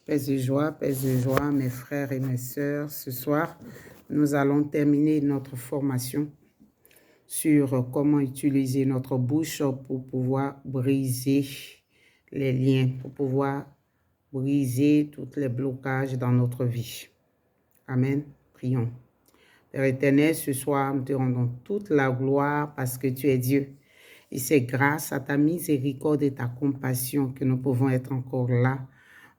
Paix et joie, mes frères et mes sœurs. Ce soir, nous allons terminer notre formation sur comment utiliser notre bouche pour pouvoir briser les liens, pour pouvoir briser tous les blocages dans notre vie. Amen. Prions. Père éternel, ce soir, nous te rendons toute la gloire parce que tu es Dieu. Et c'est grâce à ta miséricorde et ta compassion que nous pouvons être encore là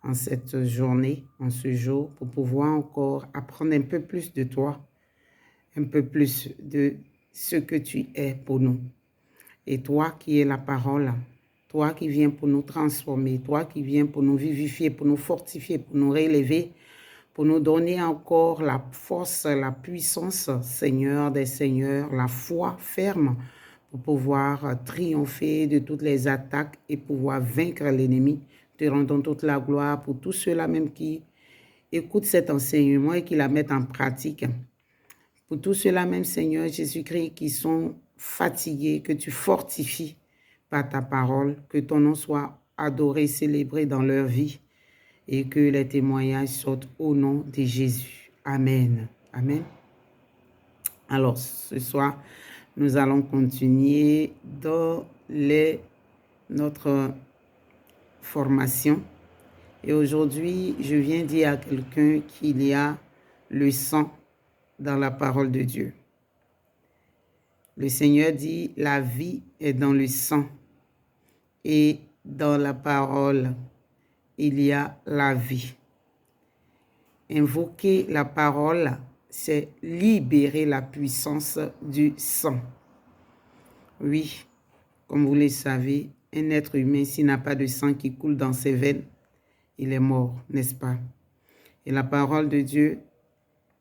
en cette journée, en ce jour, pour pouvoir encore apprendre un peu plus de toi, un peu plus de ce que tu es pour nous. Et toi qui es la parole, toi qui viens pour nous transformer, toi qui viens pour nous vivifier, pour nous fortifier, pour nous relever, pour nous donner encore la force, la puissance, Seigneur des Seigneurs, la foi ferme pour pouvoir triompher de toutes les attaques et pouvoir vaincre l'ennemi. Te rendons toute la gloire pour tous ceux-là même qui écoutent cet enseignement et qui la mettent en pratique. Pour tous ceux-là même, Seigneur Jésus-Christ, qui sont fatigués, que tu fortifies par ta parole, que ton nom soit adoré, célébré dans leur vie et que les témoignages sortent au nom de Jésus. Amen. Amen. Alors, ce soir, nous allons continuer dans notre formation. Et aujourd'hui, je viens dire à quelqu'un qu'il y a le sang dans la parole de Dieu. Le Seigneur dit, la vie est dans le sang et dans la parole, il y a la vie. Invoquer la parole, c'est libérer la puissance du sang. Oui, comme vous le savez, un être humain, s'il n'a pas de sang qui coule dans ses veines, il est mort, n'est-ce pas? Et la parole de Dieu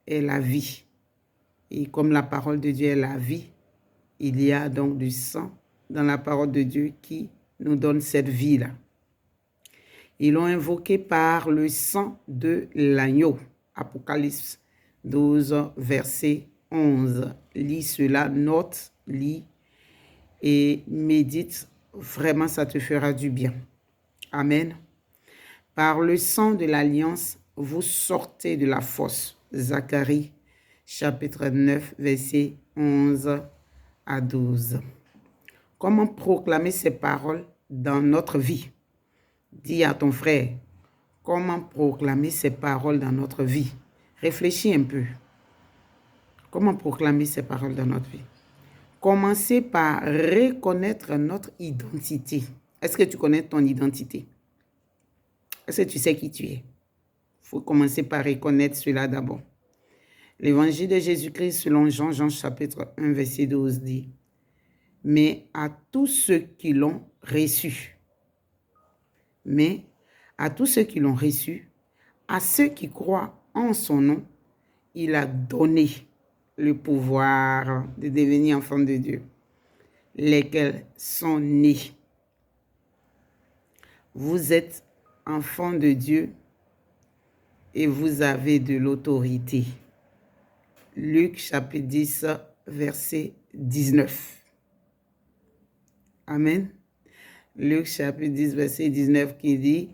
est la vie. Et comme la parole de Dieu est la vie, il y a donc du sang dans la parole de Dieu qui nous donne cette vie-là. Ils l'ont invoqué par le sang de l'agneau. Apocalypse 12, verset 11. Lis cela, note, lis et médite. Vraiment, ça te fera du bien. Amen. Par le sang de l'alliance, vous sortez de la fosse. Zacharie, chapitre 9, verset 11 à 12. Comment proclamer ces paroles dans notre vie? Dis à ton frère, comment proclamer ces paroles dans notre vie? Réfléchis un peu. Comment proclamer ces paroles dans notre vie? Commencez par reconnaître notre identité. Est-ce que tu connais ton identité? Est-ce que tu sais qui tu es? Il faut commencer par reconnaître cela d'abord. L'évangile de Jésus-Christ selon Jean chapitre 1, verset 12 dit, « Mais à tous ceux qui l'ont reçu, à ceux qui croient en son nom, il a donné le pouvoir de devenir enfants de Dieu, lesquels sont nés. » Vous êtes enfants de Dieu et vous avez de l'autorité. Luc chapitre 10, verset 19. Amen. Luc chapitre 10, verset 19 qui dit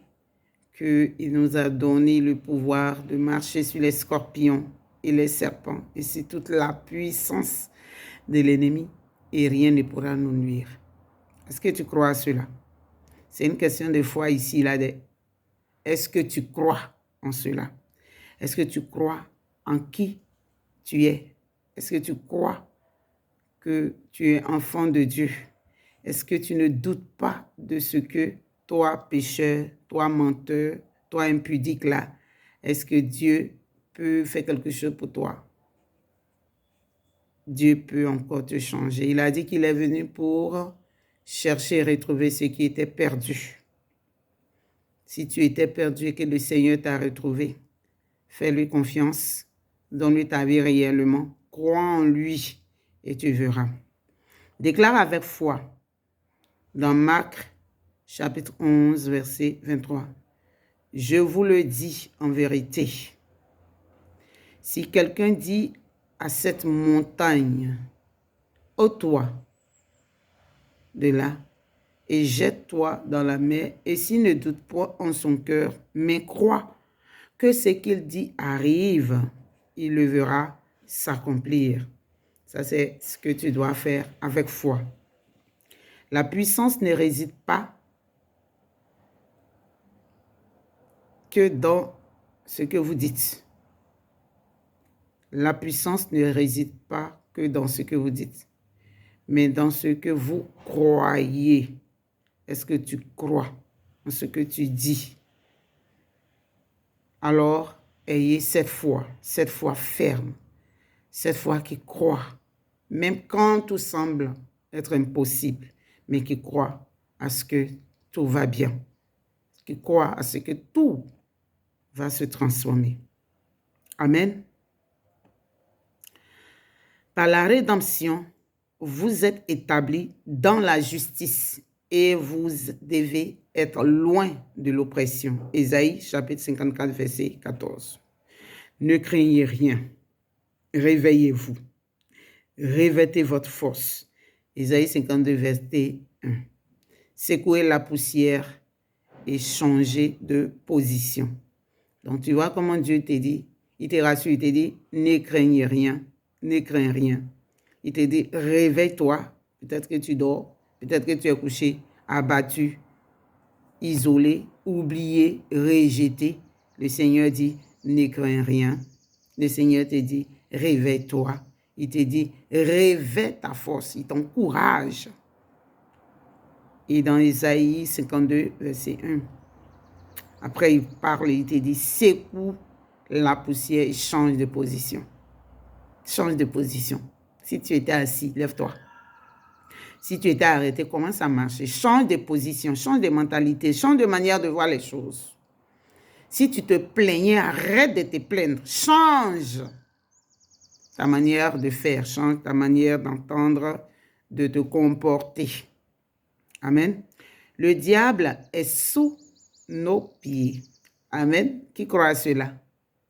qu'il nous a donné le pouvoir de marcher sur les scorpions et les serpents et c'est toute la puissance de l'ennemi et rien ne pourra nous nuire. Est-ce que tu crois à cela? C'est une question de foi ici, là. Est-ce que tu crois en cela? Est-ce que tu crois en qui tu es? Est-ce que tu crois que tu es enfant de Dieu? Est-ce que tu ne doutes pas de ce que toi, pécheur, toi, menteur, toi, impudique, là, est-ce que Dieu peut faire quelque chose pour toi? Dieu peut encore te changer. Il a dit qu'il est venu pour chercher et retrouver ce qui était perdu. Si tu étais perdu et que le Seigneur t'a retrouvé, fais-lui confiance, donne-lui ta vie réellement, crois en lui et tu verras. Déclare avec foi dans Marc chapitre 11, verset 23. Je vous le dis en vérité, si quelqu'un dit à cette montagne, ôte-toi de là et jette-toi dans la mer, et s'il ne doute pas en son cœur, mais croit que ce qu'il dit arrive, il le verra s'accomplir. Ça, c'est ce que tu dois faire avec foi. La puissance ne réside pas que dans ce que vous dites. La puissance ne réside pas que dans ce que vous dites, mais dans ce que vous croyez. Est-ce que tu crois en ce que tu dis? Alors, ayez cette foi ferme, cette foi qui croit, même quand tout semble être impossible, mais qui croit à ce que tout va bien, qui croit à ce que tout va se transformer. Amen. Par la rédemption, vous êtes établis dans la justice et vous devez être loin de l'oppression. Ésaïe, chapitre 54, verset 14. Ne craignez rien. Réveillez-vous. Revêtez votre force. Ésaïe 52, verset 1. Secouez la poussière et changez de position. Donc, tu vois comment Dieu te dit, il te rassure, il te dit, ne craignez rien, ne crains rien. Il te dit, réveille-toi. Peut-être que tu dors, peut-être que tu es couché, abattu, isolé, oublié, rejeté. Le Seigneur dit, ne crains rien. Le Seigneur te dit, réveille-toi. Il te dit, réveille ta force. Il t'encourage. Et dans Ésaïe 52, verset 1, après il parle, il te dit, secoue la poussière et change de position. Change de position. Si tu étais assis, lève-toi. Si tu étais arrêté, commence à marcher. Change de position, change de mentalité, change de manière de voir les choses. Si tu te plaignais, arrête de te plaindre. Change ta manière de faire, change ta manière d'entendre, de te comporter. Amen. Le diable est sous nos pieds. Amen. Qui croit à cela?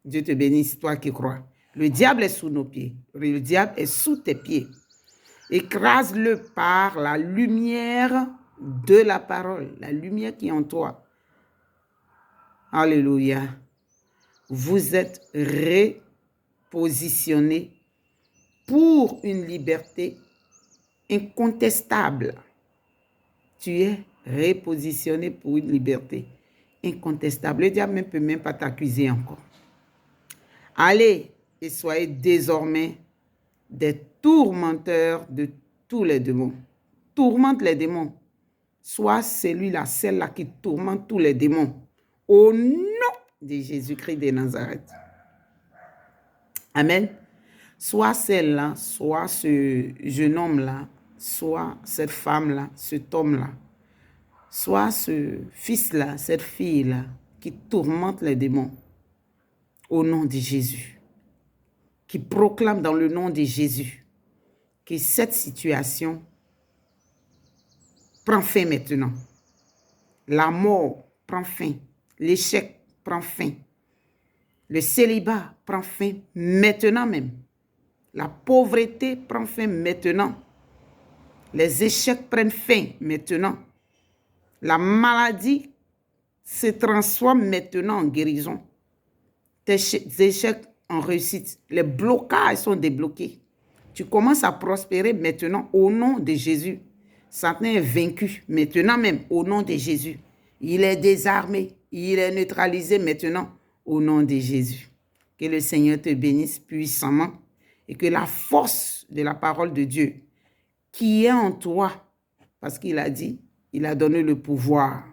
Dieu te bénisse, toi qui crois. Le diable est sous nos pieds. Le diable est sous tes pieds. Écrase-le par la lumière de la parole, la lumière qui est en toi. Alléluia. Vous êtes repositionné pour une liberté incontestable. Tu es repositionné pour une liberté incontestable. Le diable ne peut même pas t'accuser encore. Allez et soyez désormais des tourmenteurs de tous les démons. Tourmente les démons. Sois celui-là, celle-là qui tourmente tous les démons. Au nom de Jésus-Christ de Nazareth. Amen. Soit celle-là, soit ce jeune homme-là, soit cette femme-là, cet homme-là, soit ce fils-là, cette fille-là, qui tourmente les démons. Au nom de Jésus. Qui proclame dans le nom de Jésus que cette situation prend fin maintenant. La mort prend fin. L'échec prend fin. Le célibat prend fin maintenant même. La pauvreté prend fin maintenant. Les échecs prennent fin maintenant. La maladie se transforme maintenant en guérison. Tes échecs en réussite. Les blocages sont débloqués. Tu commences à prospérer maintenant au nom de Jésus. Satan est vaincu maintenant même au nom de Jésus. Il est désarmé. Il est neutralisé maintenant au nom de Jésus. Que le Seigneur te bénisse puissamment et que la force de la parole de Dieu qui est en toi, parce qu'il a dit, il a donné le pouvoir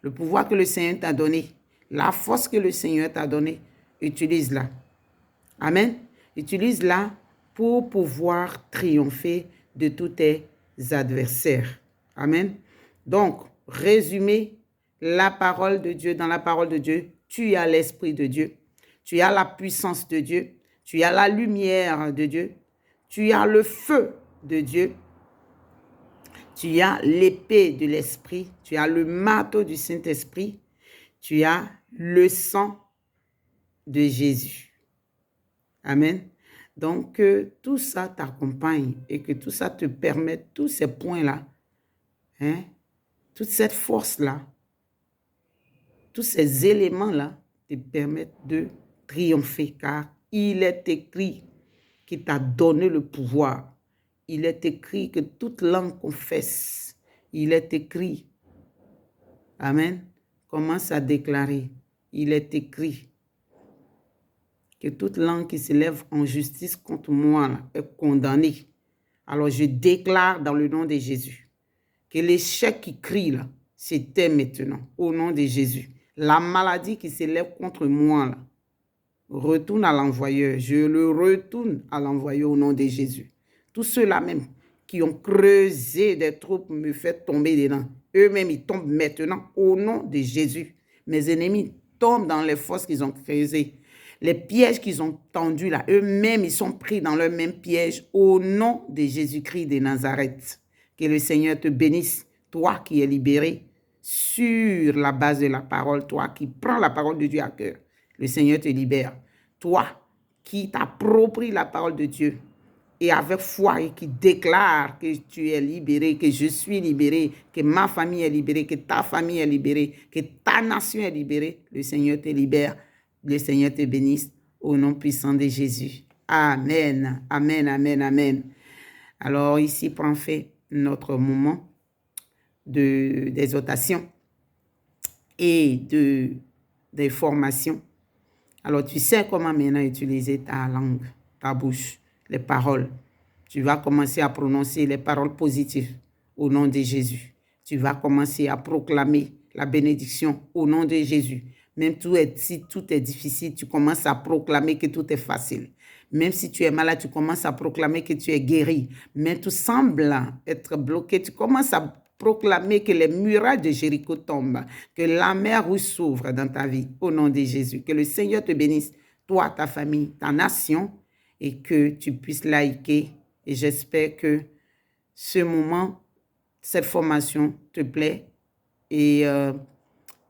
que le Seigneur t'a donné, la force que le Seigneur t'a donnée, utilise-la. Amen. Utilise-la pour pouvoir triompher de tous tes adversaires. Amen. Donc, résumé, la parole de Dieu, dans la parole de Dieu, tu as l'Esprit de Dieu, tu as la puissance de Dieu, tu as la lumière de Dieu, tu as le feu de Dieu, tu as l'épée de l'Esprit, tu as le marteau du Saint-Esprit, tu as le sang de Jésus. Amen. Donc, que tout ça t'accompagne et que tout ça te permette, tous ces points-là, toute cette force-là, tous ces éléments-là te permettre de triompher, car il est écrit qu'il t'a donné le pouvoir. Il est écrit que toute langue confesse. Il est écrit. Amen. Commence à déclarer. Il est écrit que toute langue qui se lève en justice contre moi là, est condamnée. Alors je déclare dans le nom de Jésus que l'échec qui crie là, c'était maintenant, au nom de Jésus. La maladie qui se lève contre moi là, retourne à l'envoyeur. Je le retourne à l'envoyeur au nom de Jésus. Tous ceux-là même qui ont creusé des troupes me font tomber dedans. Eux-mêmes, ils tombent maintenant au nom de Jésus. Mes ennemis tombent dans les fosses qu'ils ont creusées. Les pièges qu'ils ont tendus là, eux-mêmes, ils sont pris dans leur même piège au nom de Jésus-Christ de Nazareth. Que le Seigneur te bénisse, toi qui es libéré sur la base de la parole, toi qui prends la parole de Dieu à cœur. Le Seigneur te libère. Toi qui t'appropries la parole de Dieu et avec foi et qui déclare que tu es libéré, que je suis libéré, que ma famille est libérée, que ta famille est libérée, que ta nation est libérée, le Seigneur te libère. Le Seigneur te bénisse au nom puissant de Jésus. Amen, amen, amen, amen. Alors ici, prend fait notre moment d'exhortation et de formation. Alors tu sais comment maintenant utiliser ta langue, ta bouche, les paroles. Tu vas commencer à prononcer les paroles positives au nom de Jésus. Tu vas commencer à proclamer la bénédiction au nom de Jésus. Même si tout est difficile, tu commences à proclamer que tout est facile. Même si tu es malade, tu commences à proclamer que tu es guéri. Même tout semble être bloqué, tu commences à proclamer que les murailles de Jéricho tombent, que la mer rouge s'ouvre dans ta vie au nom de Jésus. Que le Seigneur te bénisse, toi, ta famille, ta nation, et que tu puisses liker. Et j'espère que ce moment, cette formation te plaît et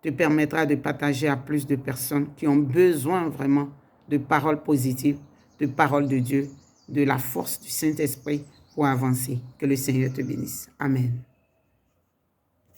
te permettra de partager à plus de personnes qui ont besoin vraiment de paroles positives, de paroles de Dieu, de la force du Saint-Esprit pour avancer. Que le Seigneur te bénisse. Amen.